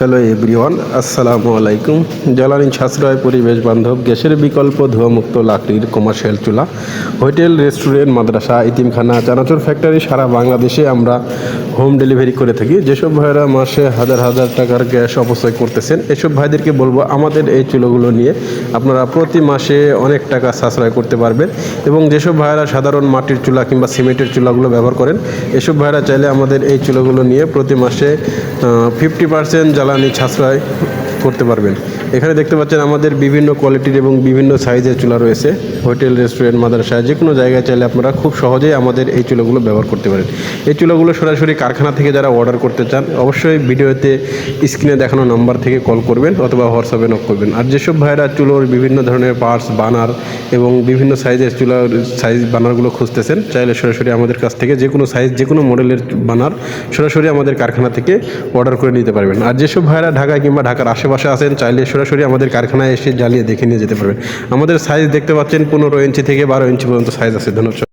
Hello everyone, আসসালামু আলাইকুম। জ্বালানি সাশ্রয়, পরিবেশ বান্ধব, গ্যাসের বিকল্প, ধোঁয়ামুক্ত লাকড়ির কমার্শিয়াল চুলা, হোটেল, রেস্টুরেন্ট, মাদ্রাসা, ইতিমখানা, চানাচুর ফ্যাক্টরি সারা বাংলাদেশে আমরা হোম ডেলিভারি করে থাকি। যেসব ভাইয়েরা মাসে হাজার হাজার টাকার গ্যাস অপচয় করতেছেন, এসব ভাইদেরকে বলবো আমাদের এই চুলাগুলো নিয়ে আপনারা প্রতি মাসে অনেক টাকা সাশ্রয় করতে পারবেন। এবং যেসব ভাইয়েরা সাধারণ মাটির চুলা কিংবা সিমেন্টের চুলাগুলো ব্যবহার করেন, এসব ভাইয়েরা চাইলে আমাদের এই চুলাগুলো নিয়ে প্রতি মাসে 50% জ্বালানি সাশ্রয় করতে পারবেন। এখানে দেখতে পাচ্ছেন আমাদের বিভিন্ন কোয়ালিটির এবং বিভিন্ন সাইজের চুলা রয়েছে। হোটেল, রেস্টুরেন্ট, মাদ্রাসা, যে কোনো জায়গায় চাইলে আপনারা খুব সহজেই আমাদের এই চুলাগুলো ব্যবহার করতে পারেন। এই চুলাগুলো সরাসরি কারখানা থেকে যারা অর্ডার করতে চান, অবশ্যই ভিডিওতে স্ক্রিনে দেখানো নাম্বার থেকে কল করবেন অথবা হোয়াটসঅ্যাপে নক করবেন। আর যেসব ভাইরা চুলোর বিভিন্ন ধরনের পার্টস, বানার এবং বিভিন্ন সাইজের চুলার সাইজ বানারগুলো খুঁজতেছেন, চাইলে সরাসরি আমাদের কাছ থেকে যে কোনো সাইজ, যে কোনো মডেলের বানার সরাসরি আমাদের কারখানা থেকে অর্ডার করে নিতে পারবেন। আর যেসব ভাইরা ঢাকায় কিংবা ঢাকার আশেপাশে আছেন, চাইলে সরাসরি আমাদের কারখানায় এসে জ্বালিয়ে দেখে নিয়ে যেতে পারবেন। আমাদের সাইজ দেখতে পাচ্ছেন 15 ইঞ্চি থেকে 12 ইঞ্চি পর্যন্ত সাইজ আছে। ধন্যবাদ।